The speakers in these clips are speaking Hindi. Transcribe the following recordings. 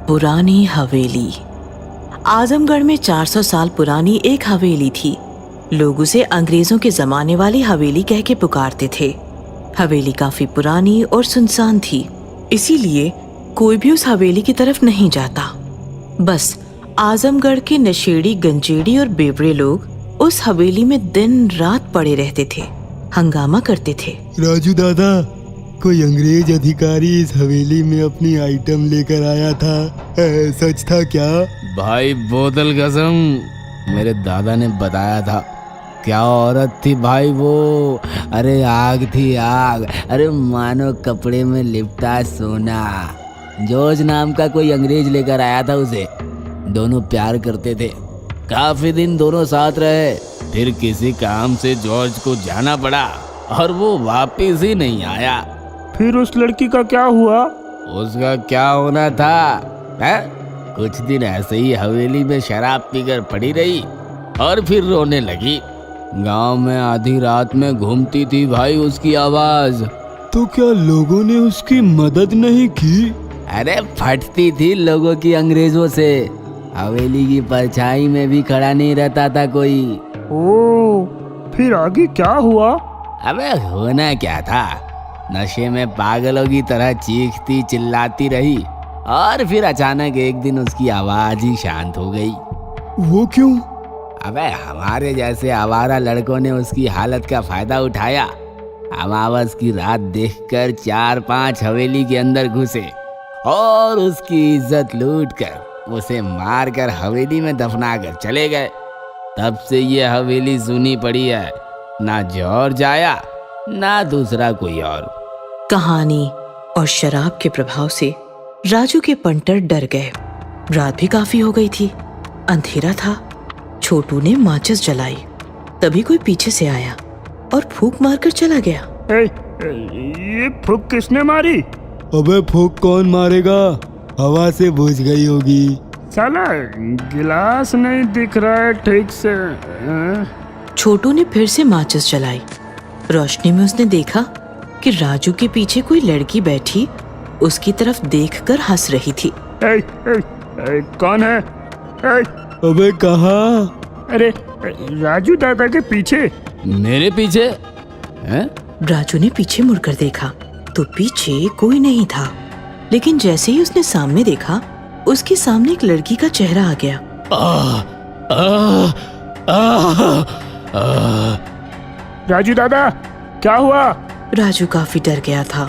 पुरानी हवेली। आजमगढ़ में 400 साल पुरानी एक हवेली थी। लोग उसे अंग्रेजों के जमाने वाली हवेली कह के पुकारते थे। हवेली काफी पुरानी और सुनसान थी, इसीलिए कोई भी उस हवेली की तरफ नहीं जाता। बस आजमगढ़ के नशेड़ी, गंजेड़ी और बेवड़े लोग उस हवेली में दिन रात पड़े रहते थे, हंगामा करते थे। राजू दादा, कोई अंग्रेज अधिकारी इस हवेली में अपनी आइटम लेकर आया था, सच था क्या? भाई बोतल कसम, मेरे दादा ने बताया था। क्या औरत थी भाई वो, अरे आग थी आग, अरे मानो कपड़े में लिपटा सोना। जॉर्ज नाम का कोई अंग्रेज लेकर आया था उसे। दोनों प्यार करते थे, काफी दिन दोनों साथ रहे। फिर किसी काम से जॉर्ज को जाना पड़ा और वो वापिस ही नहीं आया। फिर उस लड़की का क्या हुआ? उसका क्या होना था है? कुछ दिन ऐसे ही हवेली में शराब पीकर पड़ी रही और फिर रोने लगी। गांव में आधी रात में घूमती थी भाई उसकी आवाज। तो क्या लोगों ने उसकी मदद नहीं की? अरे फटती थी लोगों की अंग्रेजों से। हवेली की परछाई में भी खड़ा नहीं रहता था कोई। ओ, फिर आगे क्या हुआ? अबे होना क्या था, नशे में पागलों की तरह चीखती चिल्लाती रही और फिर अचानक एक दिन उसकी आवाज ही शांत हो गई। वो क्यों? अबे हमारे जैसे आवारा लड़कों ने उसकी हालत का फायदा उठाया। अमावस की रात देखकर 4-5 हवेली के अंदर घुसे और उसकी इज्जत लूटकर उसे मारकर हवेली में दफनाकर चले गए। तब से ये हवेली सुनी पड़ी है, ना जॉर्ज आया ना दूसरा कोई और। कहानी और शराब के प्रभाव से राजू के पंटर डर गए। रात भी काफी हो गई थी, अंधेरा था। छोटू ने माचिस जलाई, तभी कोई पीछे से आया और फूंक मारकर चला गया। ये फूंक किसने मारी? अबे फूंक कौन मारेगा, हवा से बुझ गई होगी। साला गिलास नहीं दिख रहा है ठीक से। छोटू ने फिर से माचिस जलाई। रोशनी में उसने देखा कि राजू के पीछे कोई लड़की बैठी उसकी तरफ देखकर हंस रही थी। कौन है? अबे कहाँ? अरे राजू दादा के पीछे। मेरे पीछे हैं? राजू ने पीछे मुड़कर देखा तो पीछे कोई नहीं था, लेकिन जैसे ही उसने सामने देखा उसके सामने एक लड़की का चेहरा आ गया। राजू दादा, क्या हुआ? राजू काफी डर गया था,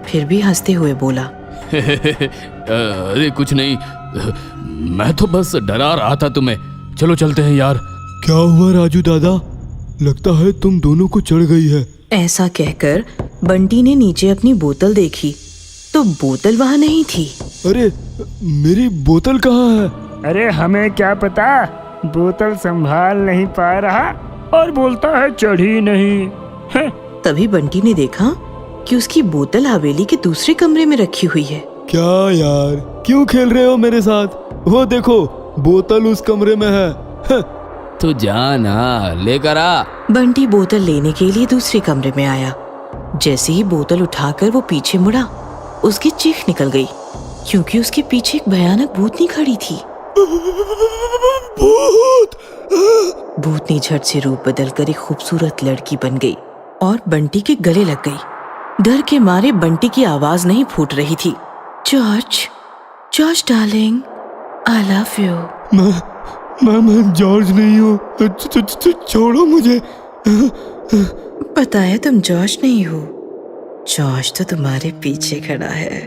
फिर भी हंसते हुए बोला, अरे कुछ नहीं, मैं तो बस डरा रहा था तुम्हें। चलो चलते हैं यार। क्या हुआ राजू दादा, लगता है तुम दोनों को चढ़ गई है। ऐसा कहकर बंटी ने नीचे अपनी बोतल देखी तो बोतल वहाँ नहीं थी। अरे मेरी बोतल कहाँ है? अरे हमें क्या पता, बोतल संभाल नहीं पा रहा और बोलता है चढ़ी नहीं है। तभी बंटी ने देखा कि उसकी बोतल हवेली के दूसरे कमरे में रखी हुई है। क्या यार, क्यों खेल रहे हो मेरे साथ? वो देखो, बोतल उस कमरे में है। तो जाना लेकर आ। बंटी बोतल लेने के लिए दूसरे कमरे में आया। जैसे ही बोतल उठाकर वो पीछे मुड़ा, उसकी चीख निकल गई क्योंकि उसके पीछे एक भयानक भूतनी खड़ी थी। भूतनी झट से रूप बदलकर एक खूबसूरत लड़की बन गई और बंटी के गले लग गई। डर के मारे बंटी की आवाज नहीं फूट रही थी। George, George darling, I love you. मैं जॉर्ज नहीं हूँ, छोड़ो मुझे। पता है तुम जॉर्ज नहीं हो, जॉर्ज तो तुम्हारे पीछे खड़ा है।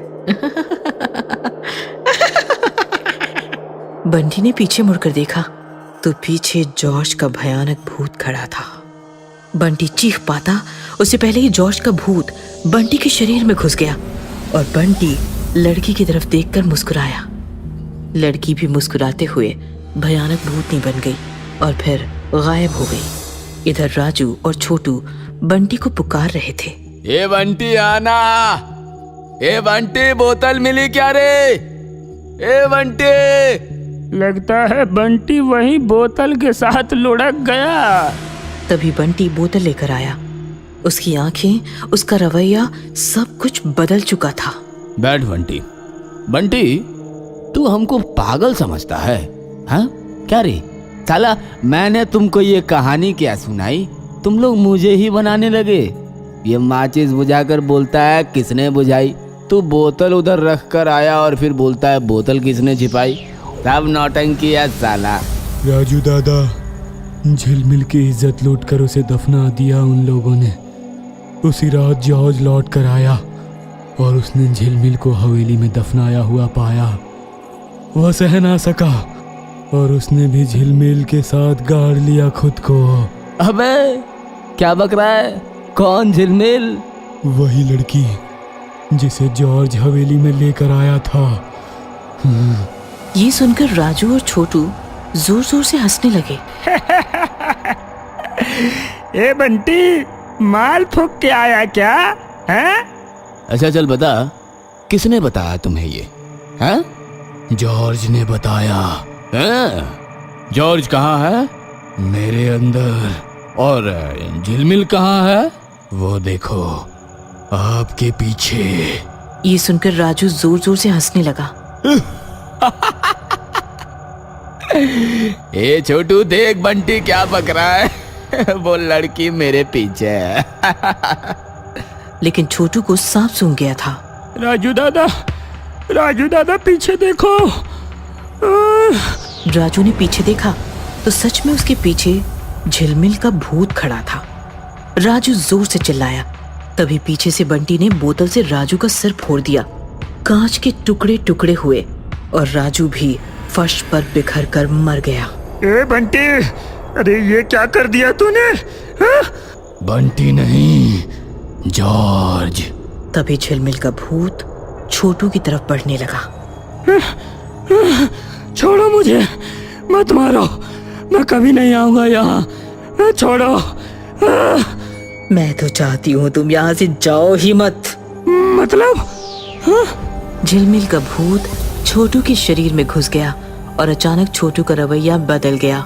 बंटी ने पीछे मुड़कर देखा तो पीछे जॉर्ज का भयानक भूत खड़ा था। बंटी चीख पाता उससे पहले ही जॉर्ज का भूत बंटी के शरीर में घुस गया और बंटी लड़की की तरफ देखकर मुस्कुराया। लड़की भी मुस्कुराते हुए भयानक भूतनी बन गई और फिर गायब हो गई। इधर राजू और छोटू बंटी को पुकार रहे थे। ए बंटी आना, ए बंटी बोतल मिली क्या रे? ए बंटी। लगता है बंटी वही बोतल के साथ लुढ़क गया। तभी बंटी बोतल लेकर आया। उसकी आंखें, उसका रवैया, सब कुछ बदल चुका था। बैठ बंटी। बंटी, तू हमको पागल समझता है? हाँ क्या रे साला, मैंने तुमको ये कहानी क्या सुनाई, तुम लोग मुझे ही बनाने लगे। ये माचिस बुझाकर बोलता है किसने बुझाई, तू बोतल उधर रख कर आया और फिर बोलता है बोतल किसने छिपाई। सब नौटंकी है साला। राजू दादा, झिलमिल की इज्जत लूट कर उसे दफना दिया उन लोगों ने। उसी रात जॉर्ज लौट कर आया और उसने झिलमिल को हवेली में दफनाया हुआ पाया। वह सह ना सका और उसने भी झिलमिल के साथ गाड़ लिया खुद को। अबे क्या बक रहा है, कौन झिलमिल? वही लड़की जिसे जॉर्ज हवेली में लेकर आया था। ये सुनकर राजू और छोटू जोर जोर से हंसने लगे। ए बंटी, माल फूक के आया क्या? हैं? अच्छा चल बता, किसने बताया तुम्हें ये? हैं? जॉर्ज ने बताया। हैं? जॉर्ज कहाँ है? मेरे अंदर। और झिलमिल कहाँ है? वो देखो, आपके पीछे। ये सुनकर राजू जोर जोर से हंसने लगा। ए छोटू देख बंटी क्या बक रहा है। वो लड़की मेरे पीछे है। लेकिन छोटू को सांप सूंघ गया था। राजू दादा पीछे देखो। राजू ने पीछे देखा तो सच में उसके पीछे झिलमिल का भूत खड़ा था। राजू जोर से चिल्लाया। तभी पीछे से बंटी ने बोतल से राजू का सिर फोड़ दिया। कांच के टुकड़े टुकड़े हुए और राजू भी फर्श पर बिखर कर मर गया। ए बंटी, अरे ये क्या कर दिया तूने? हाँ? बंटी नहीं, जॉर्ज। तभी झिलमिल का भूत छोटू की तरफ बढ़ने लगा। छोड़ो मुझे, मत मारो, मैं कभी नहीं आऊंगा यहाँ। छोड़ो। मैं तो चाहती हूँ तुम यहाँ से जाओ ही मत। मतलब? झिलमिल का भूत छोटू के शरीर में घुस गया और अचानक छोटू का रवैया बदल गया।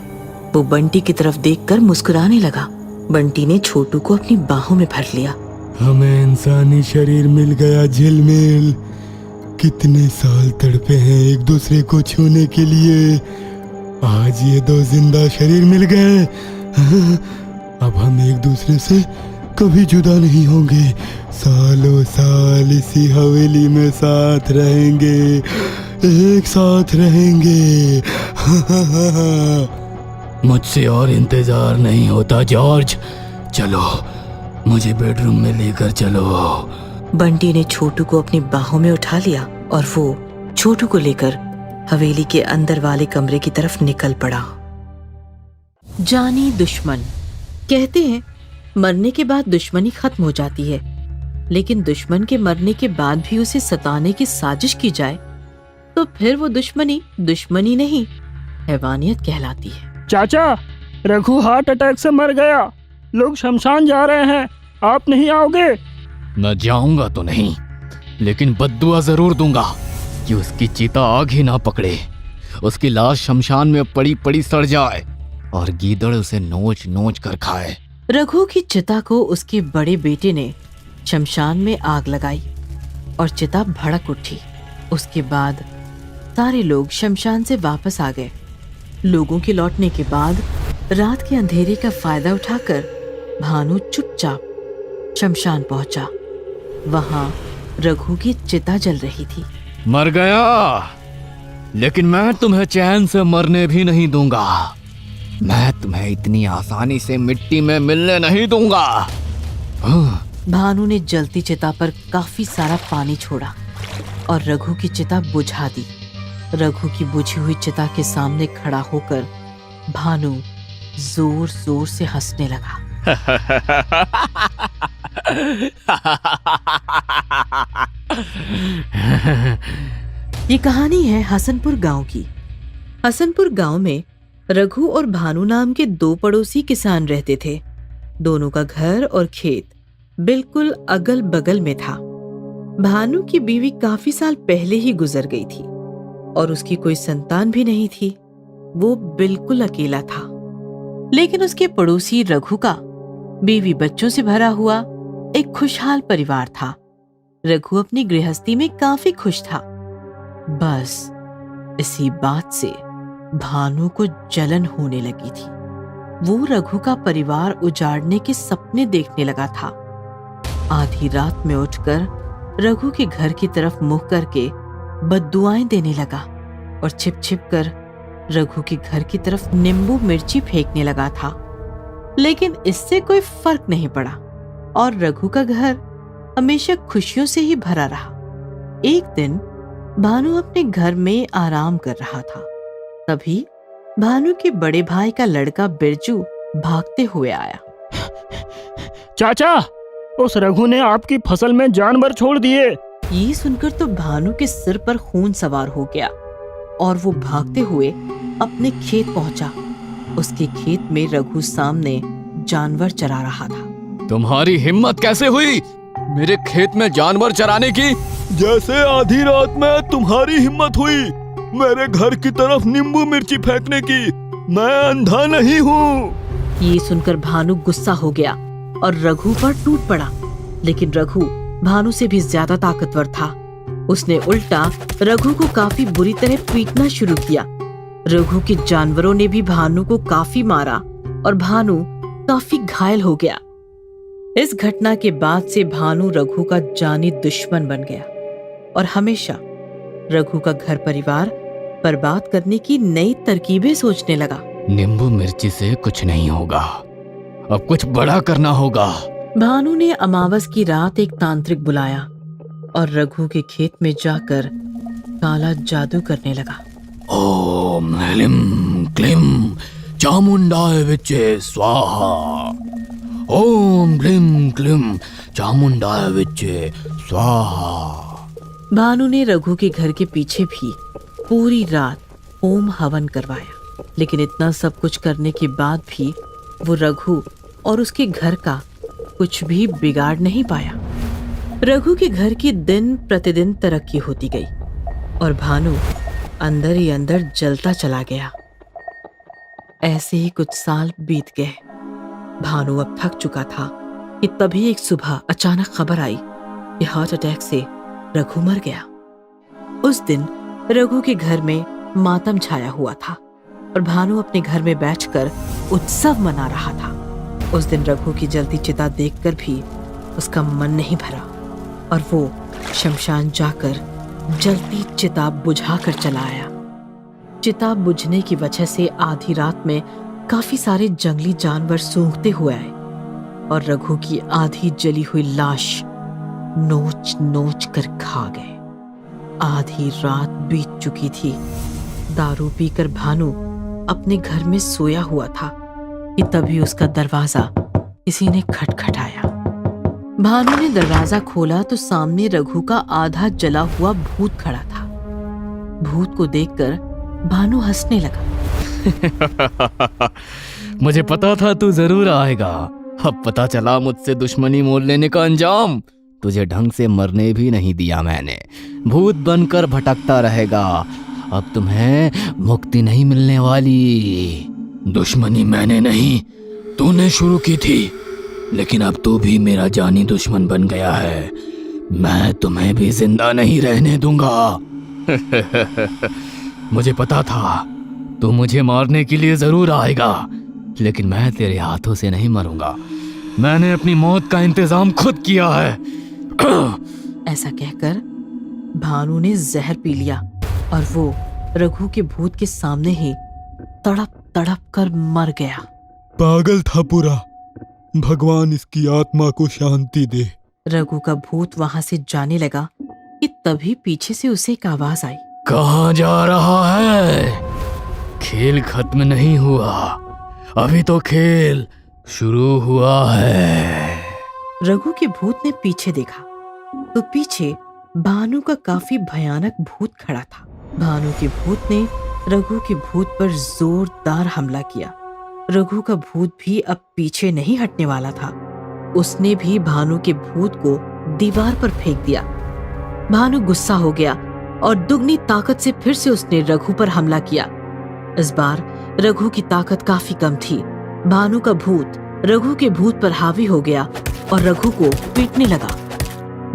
वो बंटी की तरफ देखकर मुस्कुराने लगा। बंटी ने छोटू को अपनी बाहों में भर लिया। हमें इंसानी शरीर मिल गया झिलमिल। कितने साल तड़पे हैं एक दूसरे को छूने के लिए, आज ये दो जिंदा शरीर मिल गए। अब हम एक दूसरे से कभी जुदा नहीं होंगे। सालों साल इसी हवेली में साथ रहेंगे, एक साथ रहेंगे। मुझसे और इंतजार नहीं होता जॉर्ज। चलो, मुझे बेडरूम में लेकर चलो। बंटी ने छोटू को अपनी बाहों में उठा लिया और वो छोटू को लेकर हवेली के अंदर वाले कमरे की तरफ निकल पड़ा। जानी दुश्मन। कहते हैं मरने के बाद दुश्मनी खत्म हो जाती है, लेकिन दुश्मन के मरने के बाद भी उसे सताने की साजिश की जाए तो फिर वो दुश्मनी नहीं, हैवानियत कहलाती है। चाचा, रघु हार्ट अटैक से मर गया। लोग शमशान जा रहे हैं, आप नहीं आओगे? मैं जाऊंगा तो नहीं, लेकिन बद्दुआ जरूर दूंगा कि उसकी चिता आग ही ना पकड़े, उसकी लाश शमशान में पड़ी पड़ी सड़ जाए और गीदड़ उसे नोच नोच कर खाए। रघु की चिता को उसके बड़े बेटे ने शमशान में आग लगाई और चिता भड़क उठी। उसके बाद सारे लोग शमशान से वापस आ गए। लोगों के लौटने के बाद रात के अंधेरे का फायदा उठाकर भानु चुपचाप शमशान पहुंचा। वहां रघु की चिता जल रही थी। मर गया, लेकिन मैं तुम्हें चैन से मरने भी नहीं दूंगा। मैं तुम्हें इतनी आसानी से मिट्टी में मिलने नहीं दूंगा। भानु ने जलती चिता पर काफी सारा पानी छोड़ा और रघु की चिता बुझा दी। रघु की बुझी हुई चिता के सामने खड़ा होकर भानु जोर जोर से हंसने लगा। ये कहानी है हसनपुर गांव की। हसनपुर गांव में रघु और भानु नाम के दो पड़ोसी किसान रहते थे। दोनों का घर और खेत बिल्कुल अगल बगल में था। भानु की बीवी काफी साल पहले ही गुजर गई थी और उसकी कोई संतान भी नहीं थी। वो बिल्कुल अकेला था। लेकिन उसके पड़ोसी रघु का बीवी बच्चों से भरा हुआ एक खुशहाल परिवार था। रघु अपनी गृहस्थी में काफी खुश था। बस इसी बात से भानु को जलन होने लगी थी। वो रघु का परिवार उजाड़ने के सपने देखने लगा था। आधी रात में उठकर रघु के घर की तरफ मुंह करके बद्दुआएं देने लगा और छिप छिप कर रघु के घर की तरफ नींबू मिर्ची फेंकने लगा था। लेकिन इससे कोई फर्क नहीं पड़ा और रघु का घर हमेशा खुशियों से ही भरा रहा। एक दिन भानु अपने घर में आराम कर रहा था। तभी भानु के बड़े भाई का लड़का बिरजू भागते हुए आया। चाचा, उस रघु ने आपकी फसल में जानवर छोड़ दिए। ये सुनकर तो भानु के सिर पर खून सवार हो गया और वो भागते हुए अपने खेत पहुंचा। उसके खेत में रघु सामने जानवर चरा रहा था। तुम्हारी हिम्मत कैसे हुई मेरे खेत में जानवर चराने की? जैसे आधी रात में तुम्हारी हिम्मत हुई मेरे घर की तरफ नींबू मिर्ची फेंकने की। मैं अंधा नहीं हूँ। ये सुनकर भानु गुस्सा हो गया और रघु पर टूट पड़ा। लेकिन रघु भानु से भी ज्यादा ताकतवर था। उसने उल्टा रघु को काफी बुरी तरह पीटना शुरू किया। रघु के जानवरों ने भी भानु को काफी मारा और भानु काफी घायल हो गया। इस घटना के बाद से भानु रघु का जानी दुश्मन बन गया और हमेशा रघु का घर परिवार बर्बाद करने की नई तरकीबें सोचने लगा। नींबू मिर्ची से कुछ नहीं होगा, अब कुछ बड़ा करना होगा। भानु ने अमावस की रात एक तांत्रिक बुलाया और रघु के खेत में जाकर काला जादू करने लगा। ओम ह्लीं क्लीं चामुंडाय विच्चे स्वाहा। ओम ह्लीं क्लीं चामुंडाय विच्चे स्वाहा। भानु ने रघु के घर के पीछे भी पूरी रात होम हवन करवाया। लेकिन इतना सब कुछ करने के बाद भी वो रघु और उसके घर का कुछ भी बिगाड़ नहीं पाया। रघु के घर की दिन प्रतिदिन तरक्की होती गई और भानु अंदर ही अंदर जलता चला गया। ऐसे ही कुछ साल बीत गए। भानु अब थक चुका था कि तभी एक सुबह अचानक खबर आई कि हार्ट अटैक से रघु मर गया। उस दिन रघु के घर में मातम छाया हुआ था और भानु अपने घर में बैठकर उत्सव मना रहा था। उस दिन रघु की जलती चिता देखकर भी उसका मन नहीं भरा और वो शमशान जाकर जलती चिता बुझाकर चला आया। चिता बुझने की वजह से आधी रात में काफी सारे जंगली जानवर सूंघते हुए आए और रघु की आधी जली हुई लाश नोच नोच कर खा गए। आधी रात बीत चुकी थी। दारू पीकर भानु अपने घर में सोया हुआ था कि तभी उसका दरवाजा किसी ने खटखटाया। भानु ने दरवाजा खोला तो सामने रघु का आधा जला हुआ भूत खड़ा था। भूत को देखकर भानु हंसने लगा। मुझे पता था तू जरूर आएगा। अब पता चला मुझसे दुश्मनी मोल लेने का अंजाम। तुझे ढंग से मरने भी नहीं दिया मैंने। भूत बनकर भटकता रहेगा। अब तुम्हें मुक्ति नहीं मिलने वाली। दुश्मनी मैंने नहीं तूने शुरू की थी, लेकिन अब तू भी मेरा जानी दुश्मन बन गया है। मैं तुम्हें भी जिंदा नहीं रहने दूंगा। मुझे पता था तू मुझे मारने के लिए जरूर आएगा, लेकिन मैं तेरे हाथों से नहीं मरूंगा। मैंने अपनी मौत का इंतजाम खुद किया है। ऐसा कहकर भानु ने जहर पी लिया और वो रघु के भूत के सामने ही तड़प तड़प कर मर गया। पागल था पूरा। भगवान इसकी आत्मा को शांति दे। रघु का भूत वहां से जाने लगा कि तभी पीछे से उसे एक आवाज आई। कहाँ जा रहा है? खेल खत्म नहीं हुआ, अभी तो खेल शुरू हुआ है। रघु के भूत ने पीछे देखा तो पीछे भानु का काफी भयानक भूत खड़ा था। भानु के भूत ने रघु के भूत पर जोरदार हमला किया। रघु का भूत भी अब पीछे नहीं हटने वाला था। उसने भी भानु के भूत को दीवार पर फेंक दिया। भानु गुस्सा हो गया और दुगनी ताकत से फिर से उसने रघु पर हमला किया। इस बार रघु की ताकत काफी कम थी। भानु का भूत रघु के भूत पर हावी हो गया और रघु को पीटने लगा।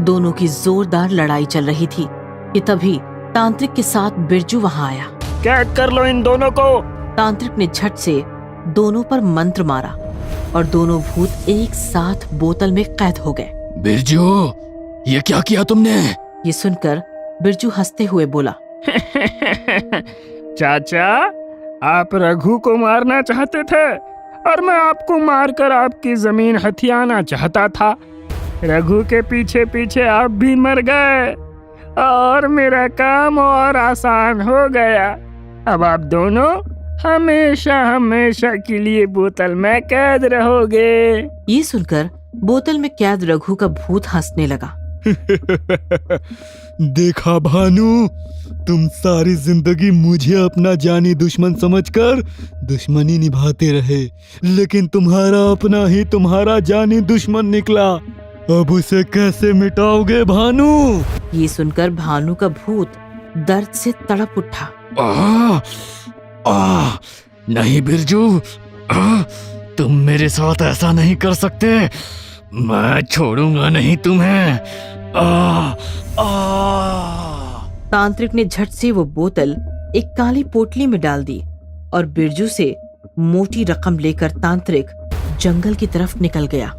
दोनों की जोरदार लड़ाई चल रही थी कि तभी तांत्रिक के साथ बिरजू वहां आया। कैद कर लो इन दोनों को। तांत्रिक ने झट से दोनों पर मंत्र मारा और दोनों भूत एक साथ बोतल में कैद हो गए। बिरजू, ये क्या किया तुमने? ये सुनकर बिरजू हंसते हुए बोला, चाचा, आप रघु को मारना चाहते थे और मैं आपको मारकर आपकी जमीन हथियाना चाहता था। रघु के पीछे पीछे आप भी मर गए और मेरा काम और आसान हो गया। अब आप दोनों हमेशा हमेशा के लिए बोतल में कैद रहोगे। ये सुनकर बोतल में कैद रघु का भूत हंसने लगा। देखा भानु, तुम सारी जिंदगी मुझे अपना जानी दुश्मन समझकर दुश्मनी निभाते रहे, लेकिन तुम्हारा अपना ही तुम्हारा जानी दुश्मन निकला। अब उसे कैसे मिटाओगे भानु? ये सुनकर भानु का भूत दर्द से तड़प उठा। नहीं बिरजू, तुम मेरे साथ ऐसा नहीं कर सकते। मैं छोड़ूंगा नहीं तुम्हें। तांत्रिक ने झट से वो बोतल एक काली पोटली में डाल दी और बिरजू से मोटी रकम लेकर तांत्रिक जंगल की तरफ निकल गया।